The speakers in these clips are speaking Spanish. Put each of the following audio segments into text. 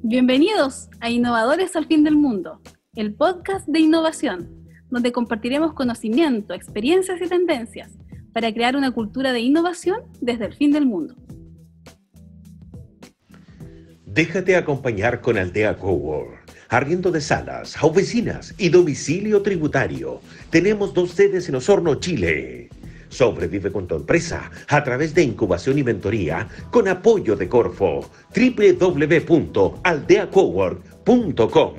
Bienvenidos a Innovadores al Fin del Mundo, el podcast de innovación, donde compartiremos conocimiento, experiencias y tendencias para crear una cultura de innovación desde el fin del mundo. Déjate acompañar con Aldea Cowork. Arriendo de salas, oficinas y domicilio tributario. Tenemos 2 sedes en Osorno, Chile. Sobrevive con tu empresa a través de incubación y mentoría con apoyo de Corfo. www.aldeacowork.com.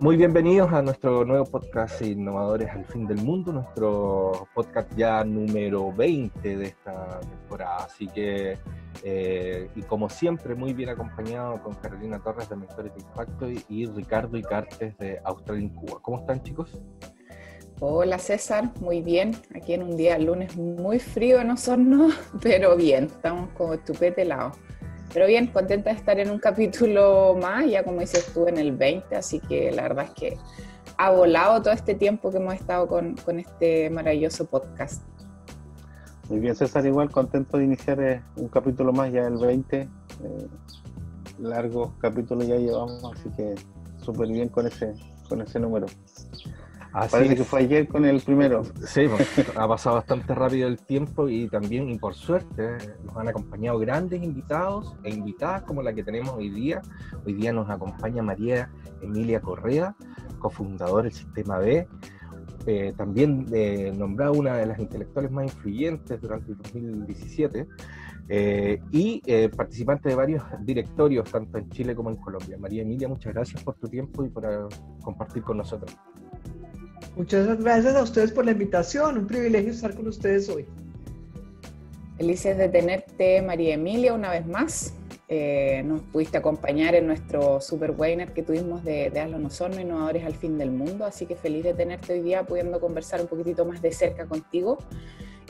Muy bienvenidos a nuestro nuevo podcast Innovadores al Fin del Mundo, nuestro podcast ya número 20 de esta temporada. Así que, y como siempre, muy bien acompañado con Carolina Torres de Mentores de Impacto y Ricardo Icartes de Austral en Cuba. ¿Cómo están, chicos? Hola César, muy bien. Aquí en un día lunes muy frío en Osorno, pero bien, estamos como estupetelados. Pero bien, contenta de estar en un capítulo más, ya como dices tú, en el 20, así que la verdad es que ha volado todo este tiempo que hemos estado con este maravilloso podcast. Muy bien, César, igual contento de iniciar un capítulo más, ya el 20, largos capítulos ya llevamos, así que súper bien con ese número. Así Parece que fue ayer con el primero. Sí, pues, ha pasado bastante rápido el tiempo y también, y por suerte, nos han acompañado grandes invitados e invitadas como la que tenemos hoy día. Hoy día nos acompaña María Emilia Correa, cofundadora del Sistema B, también nombrada una de las intelectuales más influyentes durante el 2017 y participante de varios directorios, tanto en Chile como en Colombia. María Emilia, muchas gracias por tu tiempo y por compartir con nosotros. Muchas gracias a ustedes por la invitación, un privilegio estar con ustedes hoy. Felices de tenerte, María Emilia, una vez más. Nos pudiste acompañar en nuestro super webinar que tuvimos de Hazlo en Osorno, Innovadores al Fin del Mundo, así que feliz de tenerte hoy día pudiendo conversar un poquitito más de cerca contigo.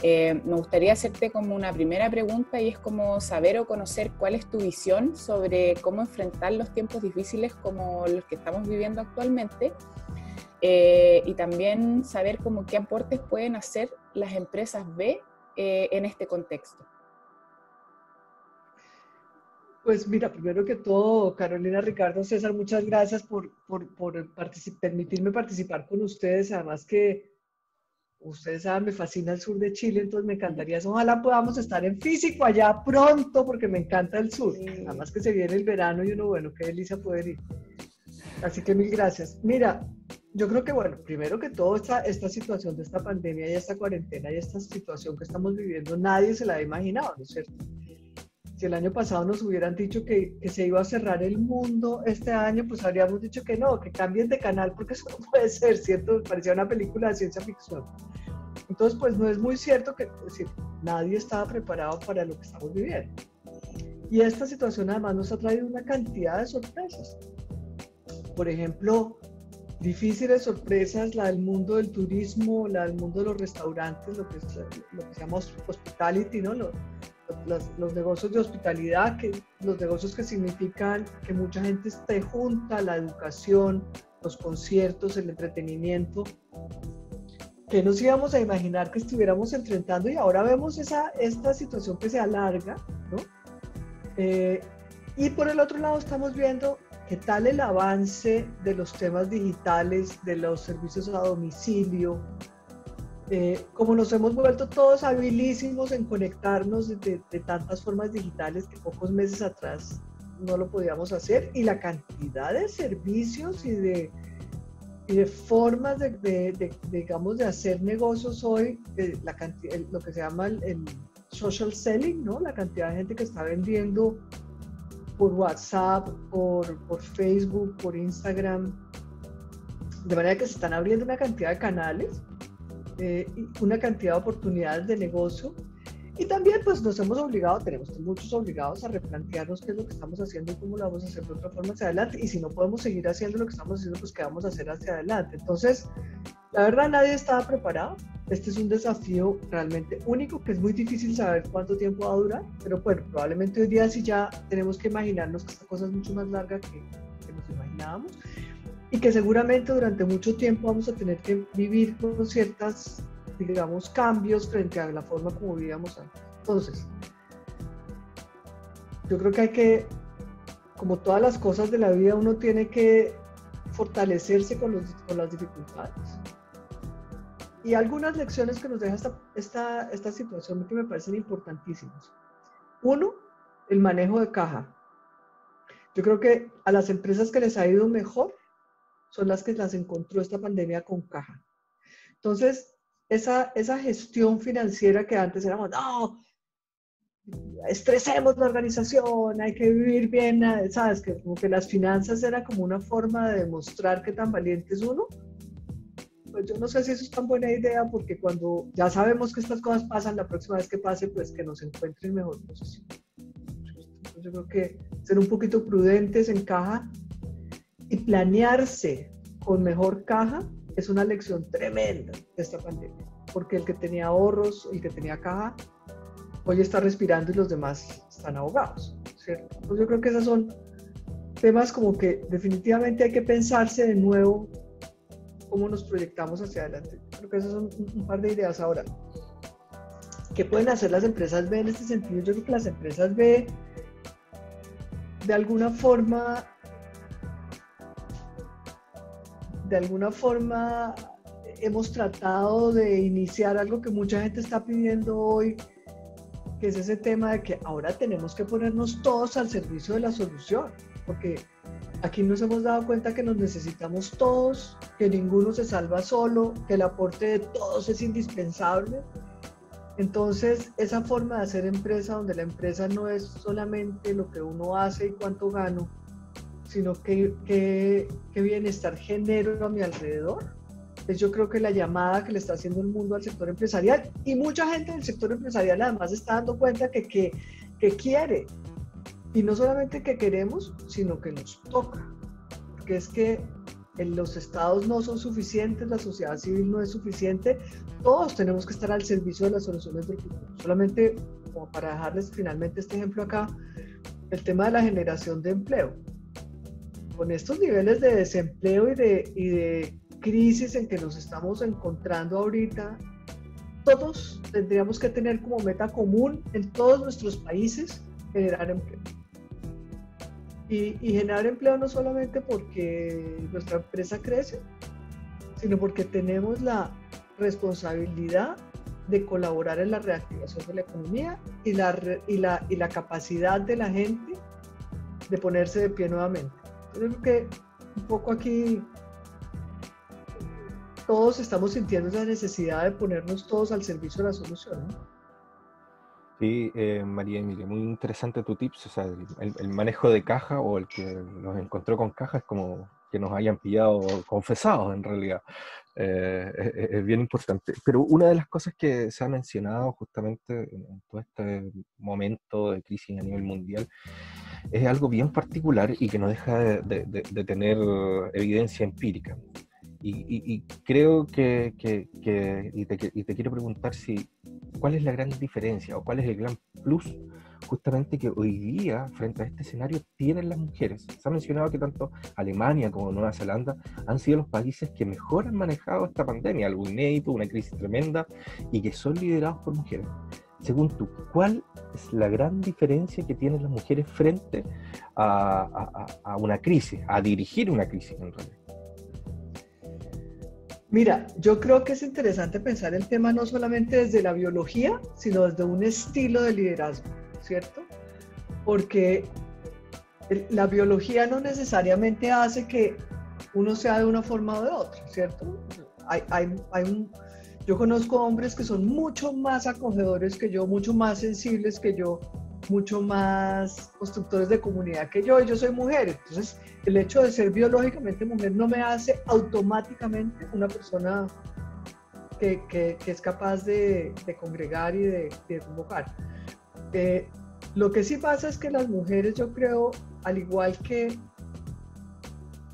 Me gustaría hacerte como una primera pregunta y es como saber o conocer cuál es tu visión sobre cómo enfrentar los tiempos difíciles como los que estamos viviendo actualmente. Y también saber cómo qué aportes pueden hacer las empresas B en este contexto. Pues mira, primero que todo, Carolina, Ricardo, César, muchas gracias por permitirme participar con ustedes. Además que ustedes saben, me fascina el sur de Chile, entonces me encantaría eso. Ojalá podamos estar en físico allá pronto, porque me encanta el sur. Sí. Además que se viene el verano y uno, bueno, qué delicia poder ir. Así que mil gracias. Mira, yo creo que, bueno, primero que todo, esta situación de esta pandemia y esta cuarentena y esta situación que estamos viviendo, nadie se la había imaginado, ¿no es cierto? Si el año pasado nos hubieran dicho que se iba a cerrar el mundo este año, pues habríamos dicho que no, que cambien de canal, porque eso no puede ser, ¿cierto? Parecía una película de ciencia ficción. Entonces, pues no es muy cierto que, es decir, nadie estaba preparado para lo que estamos viviendo. Y esta situación además nos ha traído una cantidad de sorpresas. Por ejemplo, difíciles sorpresas, la del mundo del turismo, la del mundo de los restaurantes, lo que se llama hospitality, ¿no? Los negocios de hospitalidad, los negocios que significan que mucha gente esté junta, la educación, los conciertos, el entretenimiento, que nos íbamos a imaginar que estuviéramos enfrentando, y ahora vemos esta situación que se alarga, ¿no? Y por el otro lado estamos viendo qué tal el avance de los temas digitales, de los servicios a domicilio, como nos hemos vuelto todos habilísimos en conectarnos de tantas formas digitales que pocos meses atrás no lo podíamos hacer, y la cantidad de servicios y de formas digamos, de hacer negocios hoy, lo que se llama el social selling, ¿no? La cantidad de gente que está vendiendo por WhatsApp, por Facebook, por Instagram, de manera que se están abriendo una cantidad de canales, una cantidad de oportunidades de negocio, y también pues tenemos muchos obligados a replantearnos qué es lo que estamos haciendo y cómo lo vamos a hacer de otra forma hacia adelante, y si no podemos seguir haciendo lo que estamos haciendo, pues qué vamos a hacer hacia adelante. Entonces, la verdad, nadie estaba preparado. Este es un desafío realmente único, que es muy difícil saber cuánto tiempo va a durar, pero bueno, probablemente hoy día sí ya tenemos que imaginarnos que esta cosa es mucho más larga que nos imaginábamos, y que seguramente durante mucho tiempo vamos a tener que vivir con ciertas digamos, cambios frente a la forma como vivíamos antes. Entonces, yo creo que hay que, como todas las cosas de la vida, uno tiene que fortalecerse con las dificultades. Y algunas lecciones que nos deja esta situación que me parecen importantísimas. Uno, el manejo de caja. Yo creo que a las empresas que les ha ido mejor son las que las encontró esta pandemia con caja. Entonces, esa gestión financiera que antes éramos, no, estresemos la organización, hay que vivir bien, ¿sabes? Que como que las finanzas era como una forma de demostrar qué tan valiente es uno. Pues yo no sé si eso es tan buena idea, porque cuando ya sabemos que estas cosas pasan, la próxima vez que pase, pues que nos encuentre en mejor posición. Entonces yo creo que ser un poquito prudentes en caja y planearse con mejor caja es una lección tremenda de esta pandemia, porque el que tenía ahorros, el que tenía caja, hoy está respirando y los demás están ahogados, ¿cierto? Entonces yo creo que esos son temas como que definitivamente hay que pensarse de nuevo cómo nos proyectamos hacia adelante. Creo que esas son un par de ideas. Ahora, ¿qué pueden hacer las empresas B en este sentido? Yo creo que las empresas B, de alguna forma hemos tratado de iniciar algo que mucha gente está pidiendo hoy, que es ese tema de que ahora tenemos que ponernos todos al servicio de la solución, porque aquí nos hemos dado cuenta que nos necesitamos todos, que ninguno se salva solo, que el aporte de todos es indispensable. Entonces, esa forma de hacer empresa, donde la empresa no es solamente lo que uno hace y cuánto gano, sino qué bienestar genero a mi alrededor, es yo creo que la llamada que le está haciendo el mundo al sector empresarial. Y mucha gente del sector empresarial además está dando cuenta que quiere. Y no solamente que queremos, sino que nos toca. Porque es que los estados no son suficientes, la sociedad civil no es suficiente, todos tenemos que estar al servicio de las soluciones del futuro. Solamente como para dejarles finalmente este ejemplo acá, el tema de la generación de empleo. Con estos niveles de desempleo y de crisis en que nos estamos encontrando ahorita, todos tendríamos que tener como meta común en todos nuestros países generar empleo. Y generar empleo no solamente porque nuestra empresa crece, sino porque tenemos la responsabilidad de colaborar en la reactivación de la economía y la capacidad de la gente de ponerse de pie nuevamente. Yo creo que un poco aquí todos estamos sintiendo esa necesidad de ponernos todos al servicio de la solución, ¿no? Sí, María Emilia, muy interesante tu tips. O sea, el manejo de caja, o el que nos encontró con caja, es como que nos hayan pillado confesados en realidad. Es bien importante. Pero una de las cosas que se ha mencionado justamente en todo este momento de crisis a nivel mundial es algo bien particular y que no deja de tener evidencia empírica. Y creo que te quiero preguntar cuál es la gran diferencia o cuál es el gran plus justamente que hoy día frente a este escenario tienen las mujeres. Se ha mencionado que tanto Alemania como Nueva Zelanda han sido los países que mejor han manejado esta pandemia, algo inédito, una crisis tremenda, y que son liderados por mujeres. Según tú, ¿cuál es la gran diferencia que tienen las mujeres frente a una crisis, a dirigir una crisis en realidad? Mira, yo creo que es interesante pensar el tema no solamente desde la biología, sino desde un estilo de liderazgo, ¿cierto? Porque la biología no necesariamente hace que uno sea de una forma o de otra, ¿cierto? Yo conozco hombres que son mucho más acogedores que yo, mucho más sensibles que yo, mucho más constructores de comunidad que yo, y yo soy mujer. Entonces, el hecho de ser biológicamente mujer no me hace automáticamente una persona que es capaz de congregar y de convocar. Lo que sí pasa es que las mujeres, yo creo, al igual que,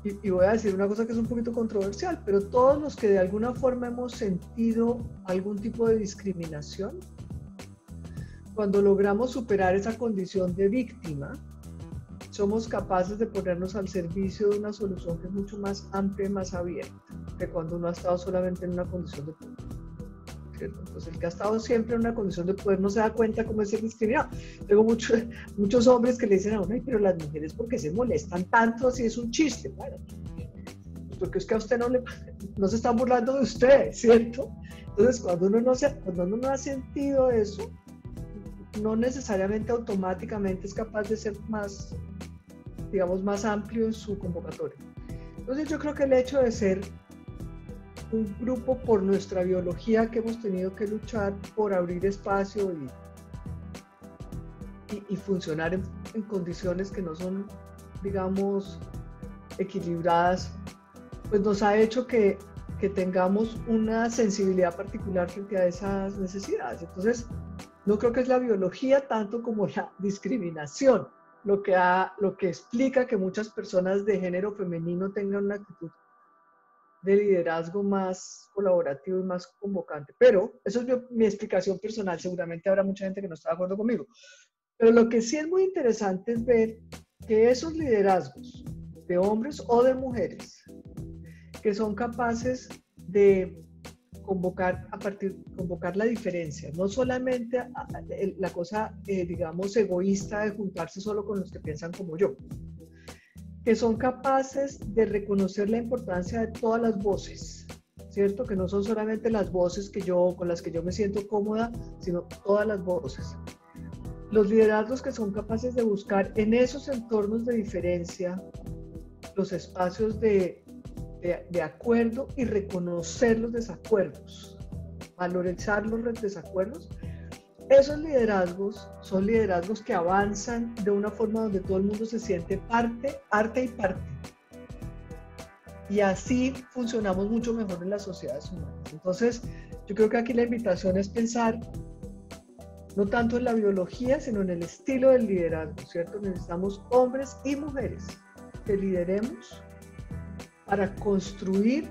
y voy a decir una cosa que es un poquito controversial, pero todos los que de alguna forma hemos sentido algún tipo de discriminación, cuando logramos superar esa condición de víctima, somos capaces de ponernos al servicio de una solución que es mucho más amplia y más abierta que cuando uno ha estado solamente en una condición de víctima. ¿cierto? Entonces el que ha estado siempre en una condición de poder no se da cuenta cómo es ser discriminado. Tengo muchos hombres que le dicen a uno, pero las mujeres ¿por qué se molestan tanto si es un chiste? Bueno, porque es que a usted no se están burlando de usted, ¿cierto? Entonces cuando uno no ha sentido eso, no necesariamente automáticamente es capaz de ser más, digamos, más amplio en su convocatoria. Entonces yo creo que el hecho de ser un grupo por nuestra biología que hemos tenido que luchar por abrir espacio y funcionar en condiciones que no son, digamos, equilibradas, pues nos ha hecho que tengamos una sensibilidad particular frente a esas necesidades. Entonces, no creo que es la biología tanto como la discriminación lo que explica que muchas personas de género femenino tengan una actitud de liderazgo más colaborativo y más convocante. Pero eso es mi explicación personal. Seguramente habrá mucha gente que no está de acuerdo conmigo. Pero lo que sí es muy interesante es ver que esos liderazgos de hombres o de mujeres que son capaces de convocar la diferencia, no solamente la cosa, digamos, egoísta de juntarse solo con los que piensan como yo, que son capaces de reconocer la importancia de todas las voces, ¿cierto? Que no son solamente las voces con las que yo me siento cómoda, sino todas las voces. Los liderazgos que son capaces de buscar en esos entornos de diferencia los espacios de acuerdo y reconocer los desacuerdos, valorizar los desacuerdos. Esos liderazgos son liderazgos que avanzan de una forma donde todo el mundo se siente parte y parte. Y así funcionamos mucho mejor en las sociedades humanas. Entonces, yo creo que aquí la invitación es pensar no tanto en la biología, sino en el estilo del liderazgo, ¿cierto? Necesitamos hombres y mujeres que lideremos para construir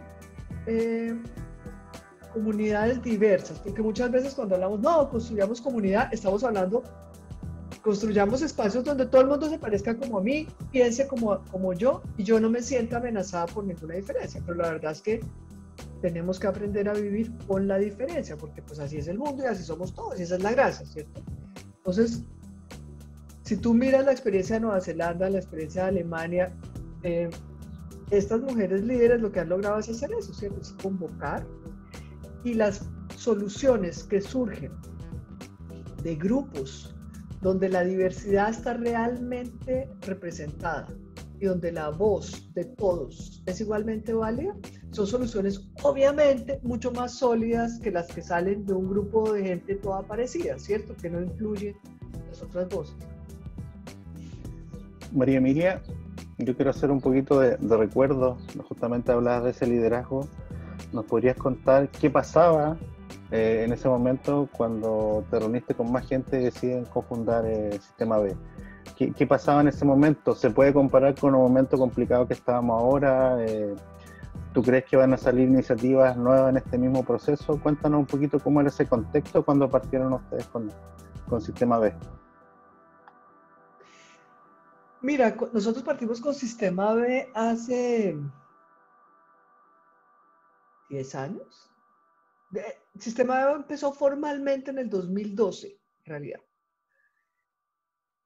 comunidades diversas, porque muchas veces cuando hablamos, no, construyamos comunidad, estamos hablando, construyamos espacios donde todo el mundo se parezca como a mí, piense como yo, y yo no me sienta amenazada por ninguna diferencia, pero la verdad es que tenemos que aprender a vivir con la diferencia, porque pues así es el mundo y así somos todos, y esa es la gracia, ¿cierto? Entonces, si tú miras la experiencia de Nueva Zelanda, la experiencia de Alemania, estas mujeres líderes lo que han logrado es hacer eso, ¿cierto? Es convocar, y las soluciones que surgen de grupos donde la diversidad está realmente representada y donde la voz de todos es igualmente válida, son soluciones obviamente mucho más sólidas que las que salen de un grupo de gente toda parecida, ¿cierto? Que no incluye las otras voces. María Emilia, yo quiero hacer un poquito de recuerdo, justamente hablabas de ese liderazgo. ¿Nos podrías contar qué pasaba en ese momento cuando te reuniste con más gente y deciden cofundar el Sistema B? ¿Qué pasaba en ese momento? ¿Se puede comparar con un momento complicado que estábamos ahora? ¿Tú crees que van a salir iniciativas nuevas en este mismo proceso? Cuéntanos un poquito cómo era ese contexto cuando partieron ustedes con Sistema B. Mira, nosotros partimos con Sistema B hace 10 años. Sistema B empezó formalmente en el 2012, en realidad.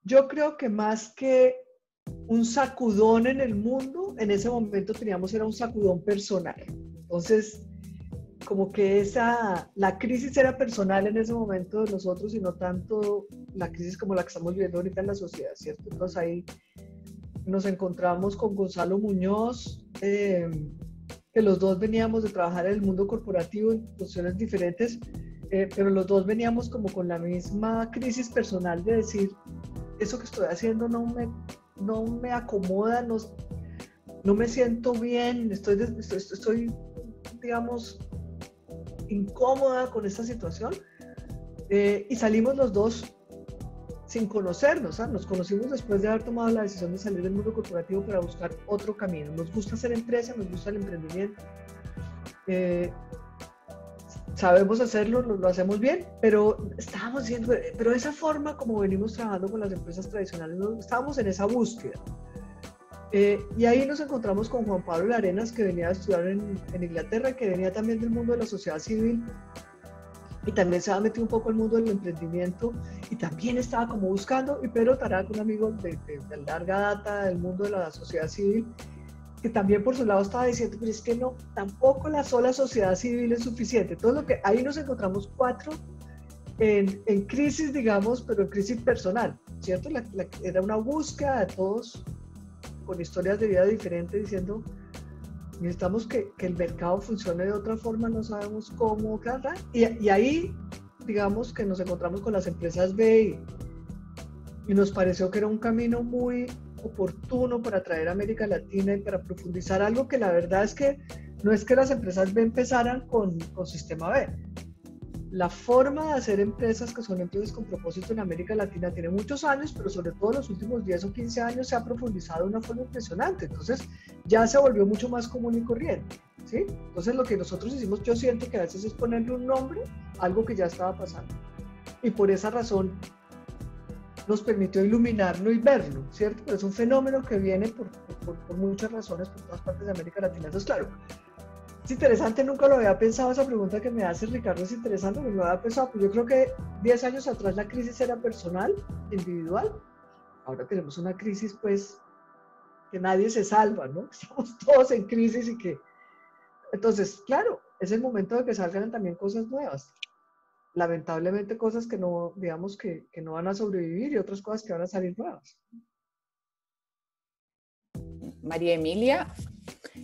Yo creo que más que un sacudón en el mundo, en ese momento era un sacudón personal. Entonces, como que la crisis era personal en ese momento de nosotros y no tanto la crisis como la que estamos viviendo ahorita en la sociedad, ¿cierto? Entonces ahí nos encontramos con Gonzalo Muñoz, que los dos veníamos de trabajar en el mundo corporativo en posiciones diferentes, pero los dos veníamos como con la misma crisis personal de decir, eso que estoy haciendo no me acomoda, no me siento bien, estoy digamos, incómoda con esta situación, y salimos los dos sin conocernos, ¿sabes? Nos conocimos después de haber tomado la decisión de salir del mundo corporativo para buscar otro camino. Nos gusta hacer empresa, nos gusta el emprendimiento, sabemos hacerlo, lo hacemos bien, pero estábamos diciendo, pero esa forma como venimos trabajando con las empresas tradicionales, estábamos en esa búsqueda. Y ahí nos encontramos con Juan Pablo Larenas, que venía a estudiar en Inglaterra, que venía también del mundo de la sociedad civil, y también se había metido un poco al mundo del emprendimiento y también estaba como buscando, y Pedro Tarac, un amigo de larga data del mundo de la sociedad civil, que también por su lado estaba diciendo, pero es que no, tampoco la sola sociedad civil es suficiente. Todo lo que ahí nos encontramos 4 en crisis, digamos, pero en crisis personal, ¿cierto? Era una búsqueda de todos con historias de vida diferentes diciendo, necesitamos que el mercado funcione de otra forma, no sabemos cómo, claro, y ahí, digamos, que nos encontramos con las empresas B y nos pareció que era un camino muy oportuno para traer a América Latina y para profundizar algo que la verdad es que no es que las empresas B empezaran con sistema B. La forma de hacer empresas que son empresas con propósito en América Latina tiene muchos años, pero sobre todo en los últimos 10 o 15 años se ha profundizado de una forma impresionante. Entonces ya se volvió mucho más común y corriente, ¿sí? Entonces lo que nosotros hicimos, yo siento que a veces es ponerle un nombre a algo que ya estaba pasando. Y por esa razón nos permitió iluminarlo y verlo, ¿cierto? Pero es un fenómeno que viene por muchas razones por todas partes de América Latina. Entonces, claro, es interesante, nunca lo había pensado, esa pregunta que me hace Ricardo es interesante, pero lo había pensado, pues yo creo que 10 años atrás la crisis era personal, individual, ahora tenemos una crisis pues que nadie se salva, ¿no? Estamos todos en crisis y que... Entonces, claro, es el momento de que salgan también cosas nuevas. Lamentablemente cosas que no, digamos que no van a sobrevivir y otras cosas que van a salir nuevas. María Emilia,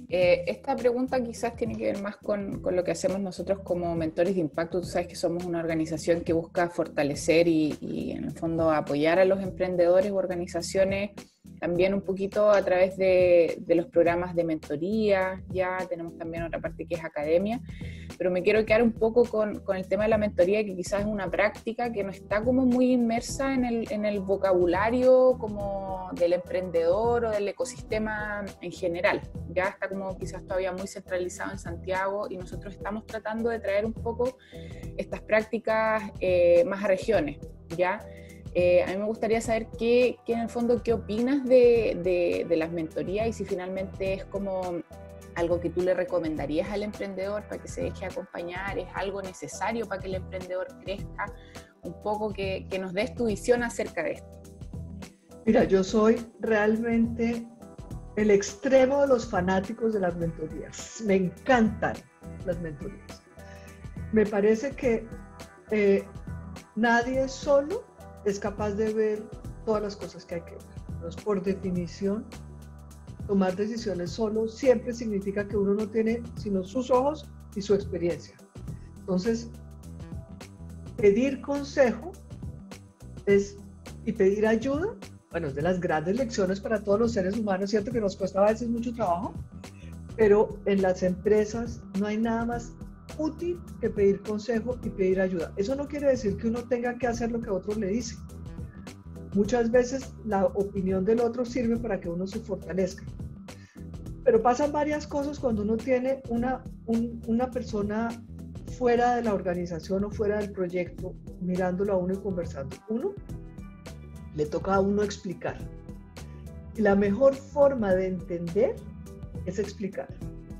esta pregunta quizás tiene que ver más con lo que hacemos nosotros como mentores de impacto. Tú sabes que somos una organización que busca fortalecer y en el fondo apoyar a los emprendedores u organizaciones también un poquito a través de los programas de mentoría. Ya tenemos también otra parte que es academia, pero me quiero quedar un poco con el tema de la mentoría, que quizás es una práctica que no está como muy inmersa en el vocabulario como del emprendedor o del ecosistema en general. Ya está como quizás todavía muy centralizado en Santiago y nosotros estamos tratando de traer un poco estas prácticas más a regiones, ¿ya? A mí me gustaría saber qué en el fondo, qué opinas de las mentorías y si finalmente es como algo que tú le recomendarías al emprendedor para que se deje acompañar, es algo necesario para que el emprendedor crezca, un poco que nos des tu visión acerca de esto. Mira, yo soy realmente el extremo de los fanáticos de las mentorías. Me encantan las mentorías. Me parece que nadie solo es capaz de ver todas las cosas que hay que ver. Entonces, por definición, tomar decisiones solo siempre significa que uno no tiene sino sus ojos y su experiencia. Entonces, pedir consejo y pedir ayuda, bueno, es de las grandes lecciones para todos los seres humanos, cierto que nos cuesta a veces mucho trabajo, pero en las empresas no hay nada más útil que pedir consejo y pedir ayuda. Eso no quiere decir que uno tenga que hacer lo que otro le dice. Muchas veces la opinión del otro sirve para que uno se fortalezca. Pero pasan varias cosas cuando uno tiene una persona fuera de la organización o fuera del proyecto, mirándolo a uno y conversando. Uno, le toca a uno explicar. Y la mejor forma de entender es explicar.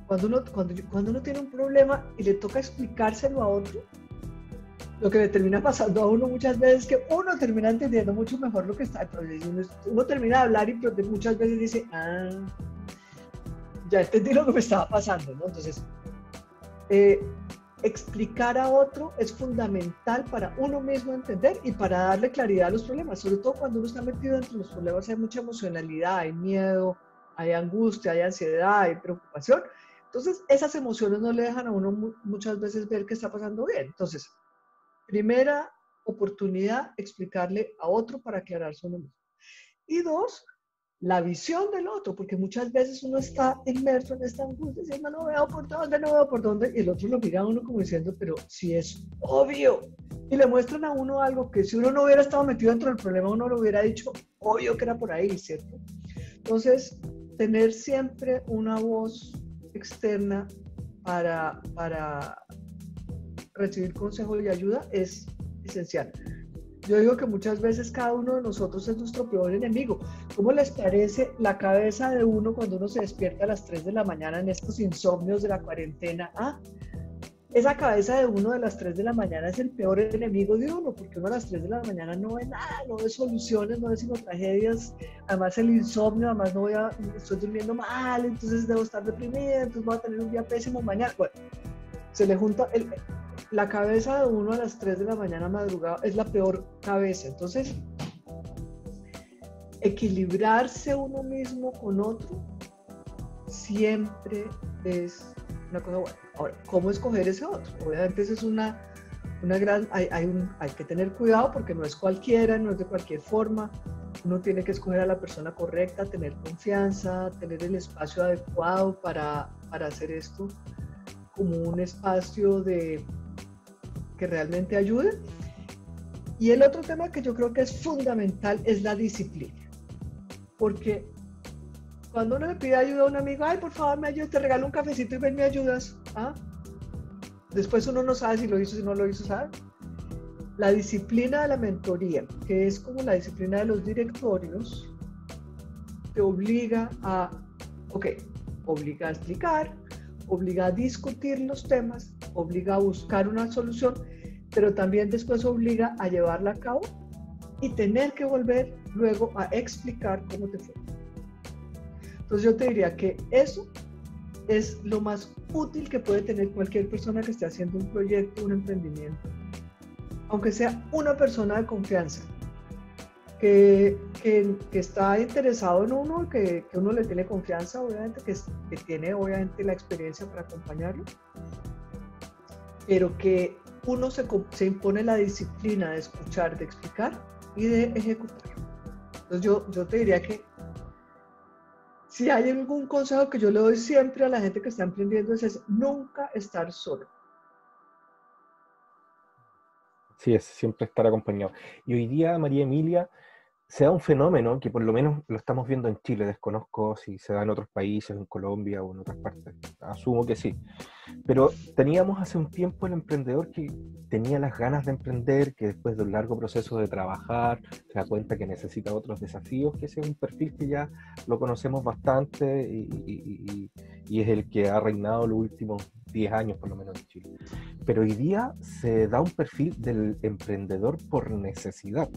Cuando uno tiene un problema y le toca explicárselo a otro, lo que le termina pasando a uno muchas veces es que uno termina entendiendo mucho mejor lo que está. Uno termina de hablar y muchas veces dice, ya entendí lo que me estaba pasando, ¿no? Entonces, explicar a otro es fundamental para uno mismo entender y para darle claridad a los problemas, sobre todo cuando uno está metido dentro de los problemas. Hay mucha emocionalidad, hay miedo, hay angustia, hay ansiedad, hay preocupación. Entonces, esas emociones no le dejan a uno muchas veces ver qué está pasando bien. Entonces, primera oportunidad, explicarle a otro para aclararse uno mismo. Y dos, la visión del otro, porque muchas veces uno está inmerso en esta angustia, diciendo no veo por dónde, y el otro lo mira a uno como diciendo, pero si es obvio. Y le muestran a uno algo que si uno no hubiera estado metido dentro del problema, uno lo hubiera dicho, obvio que era por ahí, ¿cierto? Entonces, tener siempre una voz externa para recibir consejo y ayuda es esencial. Yo digo que muchas veces cada uno de nosotros es nuestro peor enemigo. ¿Cómo les parece la cabeza de uno cuando uno se despierta a las 3 de la mañana en estos insomnios de la cuarentena? esa cabeza de uno de las 3 de la mañana es el peor enemigo de uno, porque uno a las 3 de la mañana no ve nada, no ve soluciones, no ve sino tragedias, además el insomnio, además estoy durmiendo mal, entonces debo estar deprimida, entonces voy a tener un día pésimo mañana. Bueno, se le junta, la cabeza de uno a las 3 de la mañana madrugada es la peor cabeza, entonces equilibrarse uno mismo con otro siempre es una cosa buena. Ahora, ¿cómo escoger ese otro? Obviamente eso es una gran, hay que tener cuidado porque no es cualquiera, no es de cualquier forma. Uno tiene que escoger a la persona correcta, tener confianza, tener el espacio adecuado para hacer esto como un espacio que realmente ayude. Y el otro tema que yo creo que es fundamental es la disciplina. Porque cuando uno le pide ayuda a un amigo, ay, por favor, me ayudas, te regalo un cafecito y ven, me ayudas. ¿Ah? Después uno no sabe si lo hizo, si no lo hizo, ¿sabe? La disciplina de la mentoría, que es como la disciplina de los directorios, te obliga obliga a explicar, obliga a discutir los temas, obliga a buscar una solución, pero también después obliga a llevarla a cabo y tener que volver luego a explicar cómo te fue. Entonces yo te diría que eso es lo más útil que puede tener cualquier persona que esté haciendo un proyecto, un emprendimiento. Aunque sea una persona de confianza, que está interesado en uno, que uno le tiene confianza, obviamente, que tiene obviamente la experiencia para acompañarlo, pero que uno se impone la disciplina de escuchar, de explicar y de ejecutar. Entonces yo te diría que si hay algún consejo que yo le doy siempre a la gente que está emprendiendo es nunca estar solo. Sí, es siempre estar acompañado. Y hoy día, María Emilia, se da un fenómeno que por lo menos lo estamos viendo en Chile, desconozco si se da en otros países, en Colombia o en otras partes, asumo que sí. Pero teníamos hace un tiempo el emprendedor que tenía las ganas de emprender, que después de un largo proceso de trabajar, se da cuenta que necesita otros desafíos, que ese es un perfil que ya lo conocemos bastante y es el que ha reinado los últimos 10 años por lo menos en Chile. Pero hoy día se da un perfil del emprendedor por necesidad,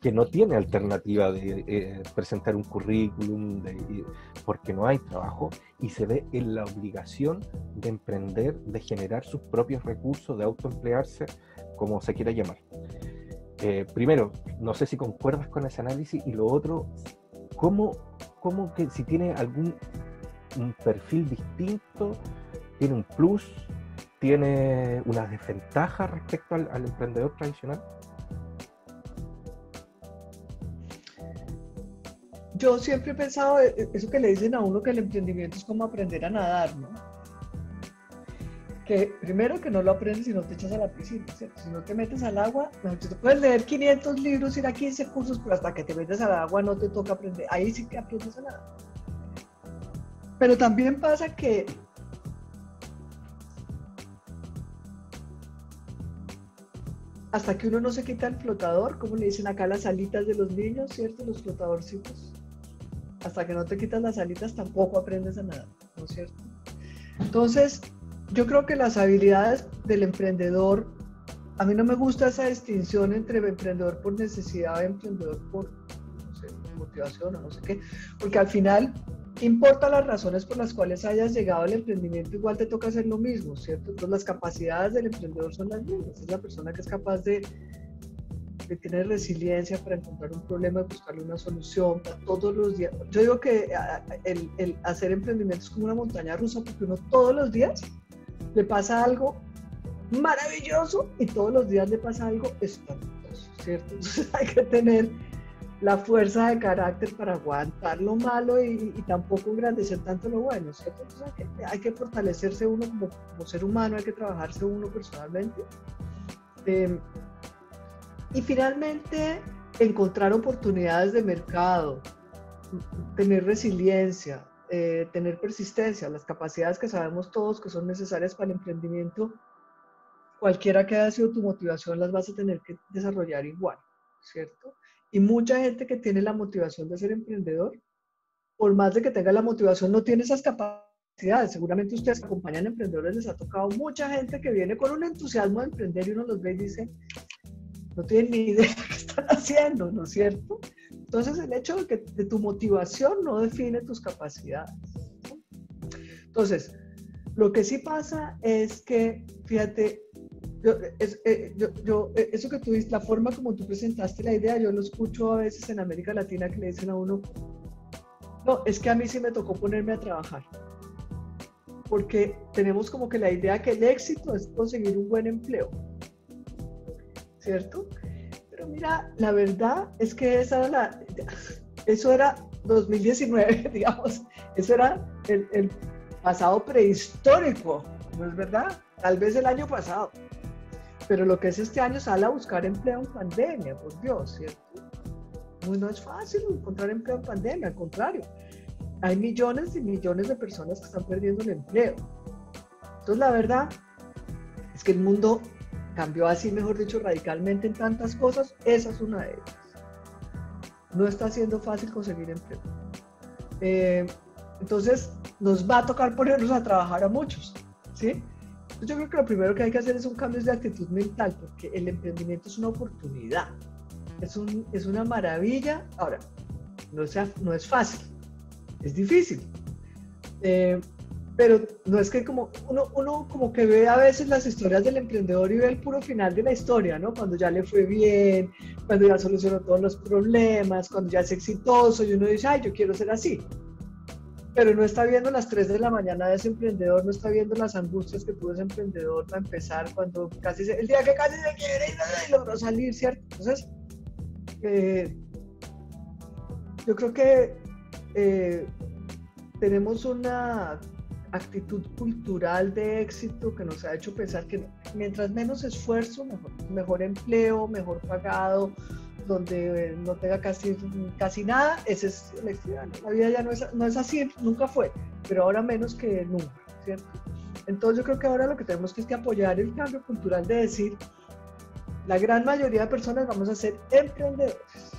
que no tiene alternativa de presentar un currículum porque no hay trabajo y se ve en la obligación de emprender, de generar sus propios recursos, de autoemplearse, como se quiera llamar. Primero, no sé si concuerdas con ese análisis y lo otro, ¿cómo que si tiene un perfil distinto, tiene un plus, tiene una desventaja respecto al emprendedor tradicional? Yo siempre he pensado, eso que le dicen a uno que el emprendimiento es como aprender a nadar, ¿no? Que primero que no lo aprendes si no te echas a la piscina, ¿cierto? Si no te metes al agua, tú puedes leer 500 libros, ir a 15 cursos, pero hasta que te metes al agua no te toca aprender, ahí sí que aprendes a nadar. Pero también pasa que hasta que uno no se quita el flotador, como le dicen acá las alitas de los niños, ¿cierto? Los flotadorcitos. Hasta que no te quitas las alitas tampoco aprendes a nadar, ¿no es cierto? Entonces, yo creo que las habilidades del emprendedor, a mí no me gusta esa distinción entre emprendedor por necesidad y emprendedor por, no sé, motivación o no sé qué, porque al final, ¿qué importa las razones por las cuales hayas llegado al emprendimiento? Igual te toca hacer lo mismo, ¿cierto? Entonces las capacidades del emprendedor son las mismas, es la persona que es capaz de tener resiliencia para encontrar un problema y buscarle una solución todos los días. Yo digo que el hacer emprendimiento es como una montaña rusa porque uno todos los días le pasa algo maravilloso y todos los días le pasa algo espantoso, ¿cierto? Entonces hay que tener la fuerza de carácter para aguantar lo malo y tampoco engrandecer tanto lo bueno, ¿cierto? Entonces hay que fortalecerse uno como ser humano, hay que trabajarse uno personalmente. Y finalmente, encontrar oportunidades de mercado, tener resiliencia, tener persistencia, las capacidades que sabemos todos que son necesarias para el emprendimiento, cualquiera que haya sido tu motivación, las vas a tener que desarrollar igual, ¿cierto? Y mucha gente que tiene la motivación de ser emprendedor, por más de que tenga la motivación, no tiene esas capacidades Seguramente ustedes acompañan emprendedores, les ha tocado mucha gente que viene con un entusiasmo de emprender y uno los ve y dice, no tienen ni idea de qué están haciendo, ¿no es cierto? Entonces el hecho de tu motivación no define tus capacidades, ¿no? Entonces, lo que sí pasa es que, fíjate, eso que tú dices, la forma como tú presentaste la idea, yo lo escucho a veces en América Latina que le dicen a uno, no, es que a mí sí me tocó ponerme a trabajar. Porque tenemos como que la idea que el éxito es conseguir un buen empleo, ¿cierto? Pero mira, la verdad es que eso era 2019, digamos, eso era el pasado prehistórico, ¿no es verdad? Tal vez el año pasado, pero lo que es este año sale a buscar empleo en pandemia, por Dios, ¿cierto? No es fácil encontrar empleo en pandemia, al contrario. Hay millones y millones de personas que están perdiendo el empleo. Entonces, la verdad es que el mundo cambió así, mejor dicho, radicalmente en tantas cosas. Esa es una de ellas. No está siendo fácil conseguir empleo. Entonces, nos va a tocar ponernos a trabajar a muchos, ¿sí? Entonces, yo creo que lo primero que hay que hacer es un cambio de actitud mental, porque el emprendimiento es una oportunidad. Es una maravilla. Ahora, no es fácil. Es difícil, pero no es que como uno como que ve a veces las historias del emprendedor y ve el puro final de la historia, ¿no? Cuando ya le fue bien, cuando ya solucionó todos los problemas, cuando ya es exitoso y uno dice, ay, yo quiero ser así. Pero no está viendo las 3 de la mañana de ese emprendedor, no está viendo las angustias que tuvo ese emprendedor para empezar, cuando el día que casi se quiere y logró salir, ¿cierto? Entonces, yo creo que tenemos una actitud cultural de éxito que nos ha hecho pensar que mientras menos esfuerzo, mejor empleo, mejor pagado, donde no tenga casi nada, ese es el éxito. La vida ya no es así, nunca fue, pero ahora menos que nunca, ¿cierto? Entonces yo creo que ahora lo que tenemos que es que apoyar el cambio cultural de decir, la gran mayoría de personas vamos a ser emprendedores.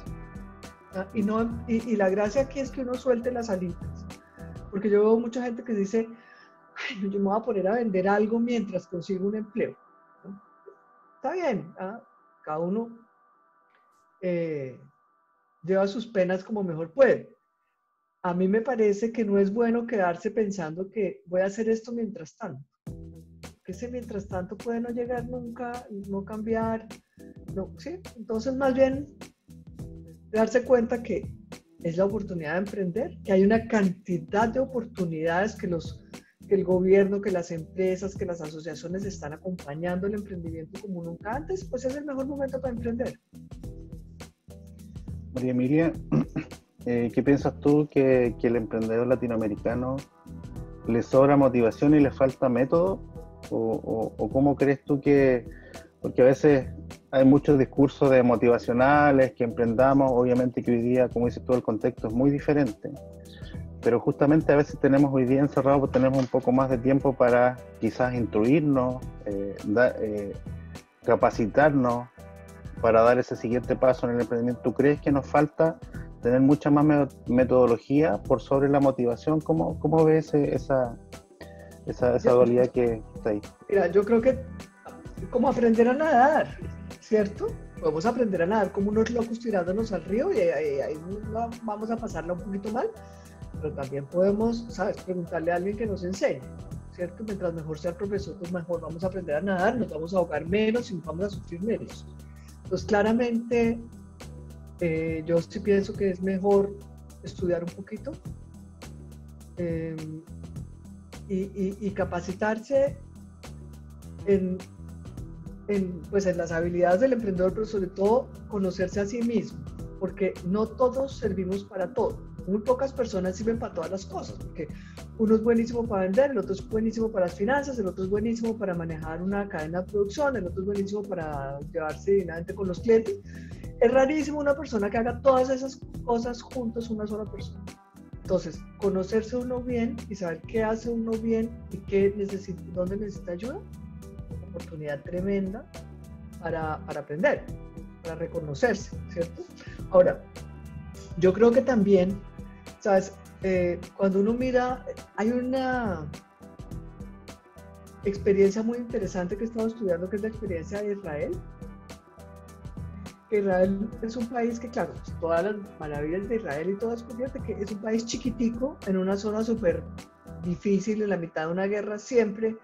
Y la gracia aquí es que uno suelte las alitas, porque yo veo mucha gente que dice, ay, yo me voy a poner a vender algo mientras consigo un empleo, ¿no? Está bien, cada uno lleva sus penas como mejor puede. A mí me parece que no es bueno quedarse pensando que voy a hacer esto mientras tanto, que ese mientras tanto puede no llegar nunca, no cambiar, no, ¿sí? Entonces más bien darse cuenta que es la oportunidad de emprender, que hay una cantidad de oportunidades que el gobierno, que las empresas, que las asociaciones están acompañando el emprendimiento como nunca antes, pues es el mejor momento para emprender. María Emilia, ¿qué piensas tú que el emprendedor latinoamericano le sobra motivación y le falta método? ¿O cómo crees tú que, porque a veces hay muchos discursos de motivacionales, que emprendamos, obviamente que hoy día, como dices tú, el contexto es muy diferente, pero justamente a veces tenemos hoy día encerrados, pues tenemos un poco más de tiempo para quizás instruirnos, capacitarnos para dar ese siguiente paso en el emprendimiento. ¿Tú crees que nos falta tener mucha más metodología por sobre la motivación? ¿Cómo ves esa dualidad que está ahí? Mira, yo creo que como aprender a nadar, ¿cierto? Podemos aprender a nadar como unos locos tirándonos al río y ahí vamos a pasarla un poquito mal, pero también podemos, ¿sabes?, preguntarle a alguien que nos enseñe, ¿cierto? Mientras mejor sea el profesor, pues mejor vamos a aprender a nadar, nos vamos a ahogar menos y vamos a sufrir menos. Entonces, claramente, yo sí pienso que es estudiar un poquito y capacitarse en las habilidades del emprendedor, pero sobre todo conocerse a sí mismo, porque no todos servimos para todo. Muy pocas personas sirven para todas las cosas, porque uno es buenísimo para vender, el otro es buenísimo para las finanzas, el otro es buenísimo para manejar una cadena de producción, el otro es buenísimo para llevarse divinamente con los clientes. Es rarísimo una persona que haga todas esas cosas juntos, una sola persona. Entonces, conocerse uno bien y saber qué hace uno bien y dónde necesita ayuda, oportunidad tremenda para aprender, para reconocerse, ¿cierto? Ahora, yo creo que también, ¿sabes? cuando uno mira, hay una experiencia muy interesante que he estado estudiando, que es la experiencia de Israel. Israel es un país que, claro, todas las maravillas de Israel y todo es fíjate que es un país chiquitico, en una zona súper difícil, en la mitad de una guerra siempre,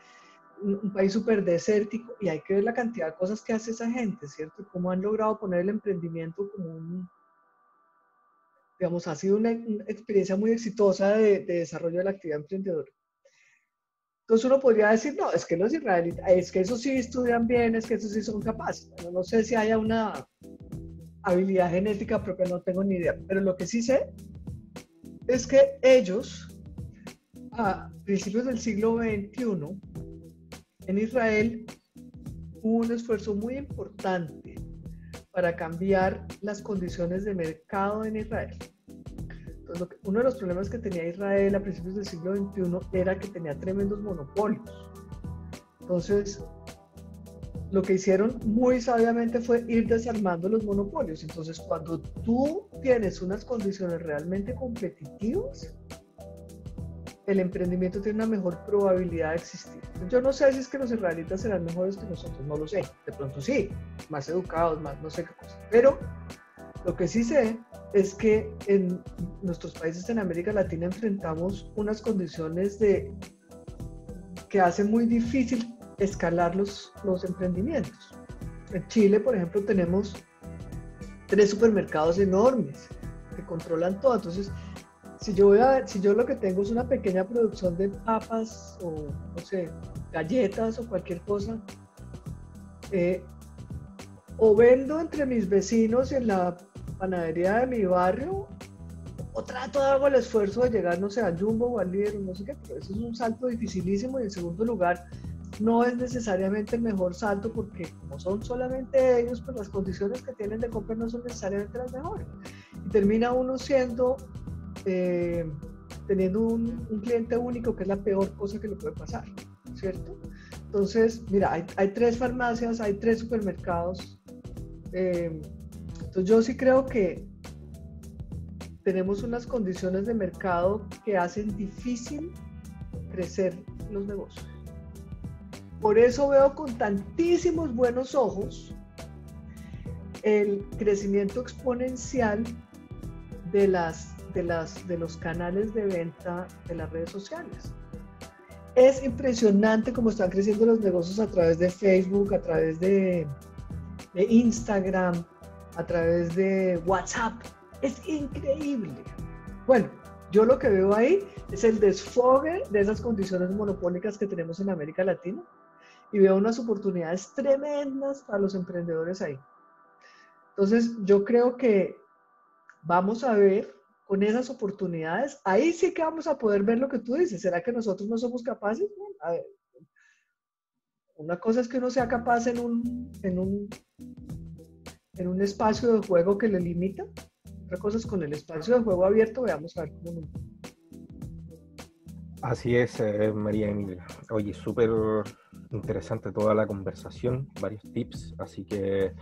un país súper desértico, y hay que ver la cantidad de cosas que hace esa gente, ¿cierto? Cómo han logrado poner el emprendimiento como un, digamos, ha sido una experiencia muy exitosa de desarrollo de la actividad emprendedora. Entonces uno podría decir, no, es que los israelitas, es que esos sí estudian bien, es que esos sí son capaces. Bueno, no sé si haya una habilidad genética propia, no tengo ni idea, pero lo que sí sé es que ellos, a principios del siglo XXI, en Israel, hubo un esfuerzo muy importante para cambiar las condiciones de mercado en Israel. Entonces, uno de los problemas que tenía Israel a principios del siglo XXI era que tenía tremendos monopolios. Entonces, lo que hicieron muy sabiamente fue ir desarmando los monopolios. Entonces, cuando tú tienes unas condiciones realmente competitivas, el emprendimiento tiene una mejor probabilidad de existir. Yo no sé si es que los israelitas serán mejores que nosotros, no lo sé. De pronto sí, más educados, más no sé qué cosa. Pero lo que sí sé es que en nuestros países en América Latina enfrentamos unas condiciones que hacen muy difícil escalar los emprendimientos. En Chile, por ejemplo, tenemos 3 supermercados enormes que controlan todo. Entonces, si yo lo que tengo es una pequeña producción de papas o, no sé, galletas o cualquier cosa, o vendo entre mis vecinos en la panadería de mi barrio, o hago el esfuerzo de llegar, no sé, a Jumbo o al Líder, no sé qué, pero eso es un salto dificilísimo. Y en segundo lugar, no es necesariamente el mejor salto, porque como son solamente ellos, pues las condiciones que tienen de compra no son necesariamente las mejores. Y termina uno teniendo un cliente único, que es la peor cosa que le puede pasar, ¿cierto? Entonces, mira, hay 3 farmacias, hay 3 supermercados. Entonces yo sí creo que tenemos unas condiciones de mercado que hacen difícil crecer los negocios. Por eso veo con tantísimos buenos ojos el crecimiento exponencial de los canales de venta de las redes sociales. Es impresionante cómo están creciendo los negocios a través de Facebook, a través de Instagram, a través de WhatsApp. Es increíble. Bueno, yo lo que veo ahí es el desfogue de esas condiciones monopólicas que tenemos en América Latina, y veo unas oportunidades tremendas para los emprendedores ahí. Entonces, yo creo que vamos a ver con esas oportunidades, ahí sí que vamos a poder ver lo que tú dices. ¿Será que nosotros no somos capaces? Bueno, a ver, una cosa es que uno sea capaz en un espacio de juego que le limita. Otra cosa es con el espacio de juego abierto, veamos a ver cómo. Así es, María Emilia. Oye, súper interesante toda la conversación, varios tips, así que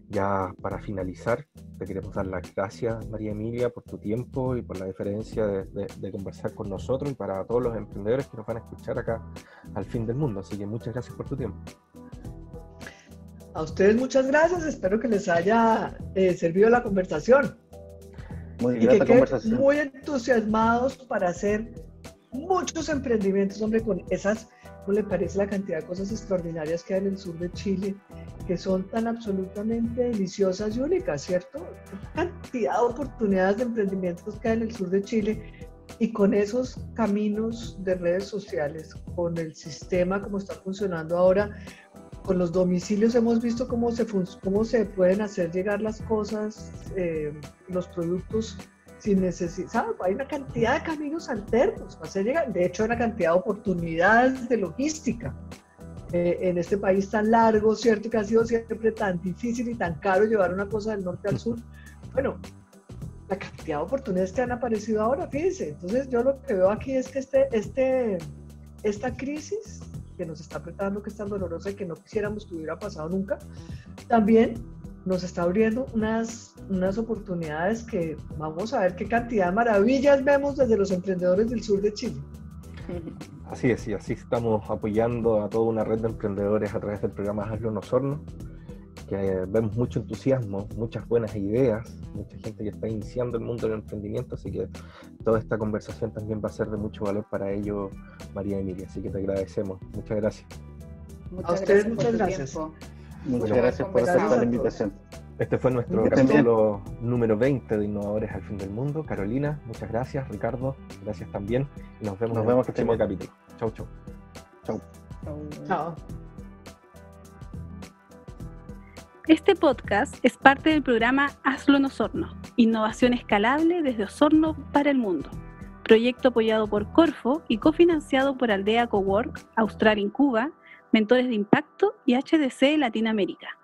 ya para finalizar, te queremos dar las gracias, María Emilia, por tu tiempo y por la deferencia de conversar con nosotros, y para todos los emprendedores que nos van a escuchar acá al fin del mundo. Así que muchas gracias por tu tiempo. A ustedes muchas gracias, espero que les haya servido la conversación. Muy y grata que queden conversación. muy entusiasmados para hacer muchos emprendimientos, hombre, con esas, ¿cómo le parece la cantidad de cosas extraordinarias que hay en el sur de Chile, que son tan absolutamente deliciosas y únicas, ¿cierto? Cantidad de oportunidades de emprendimientos que hay en el sur de Chile, y con esos caminos de redes sociales, con el sistema como está funcionando ahora, con los domicilios hemos visto cómo se pueden hacer llegar las cosas, los productos sin necesidad. Hay una cantidad de caminos alternos para hacer llegar, de hecho hay una cantidad de oportunidades de logística en este país tan largo, ¿cierto? Que ha sido siempre tan difícil y tan caro llevar una cosa del norte al sur. Bueno, la cantidad de oportunidades que han aparecido ahora, fíjense. Entonces yo lo que veo aquí es que esta crisis que nos está apretando, que es tan dolorosa y que no quisiéramos que hubiera pasado nunca, también nos está abriendo unas oportunidades que vamos a ver qué cantidad de maravillas vemos desde los emprendedores del sur de Chile. Así es, y así estamos apoyando a toda una red de emprendedores a través del programa Hazlo en Osorno, que vemos mucho entusiasmo, muchas buenas ideas, mucha gente que está iniciando el mundo del emprendimiento, así que toda esta conversación también va a ser de mucho valor para ello, María Emilia, así que te agradecemos. Muchas gracias. A ustedes muchas gracias. Muchas gracias por aceptar la invitación. Este fue nuestro capítulo número 20 de Innovadores al Fin del Mundo. Carolina, muchas gracias. Ricardo, gracias también. Y nos vemos en el próximo capítulo. Chau, chau. Chau. Chao. Este podcast es parte del programa Hazlo en Osorno, innovación escalable desde Osorno para el mundo. Proyecto apoyado por Corfo y cofinanciado por Aldea Cowork, Austral Incuba, Mentores de Impacto y HDC Latinoamérica.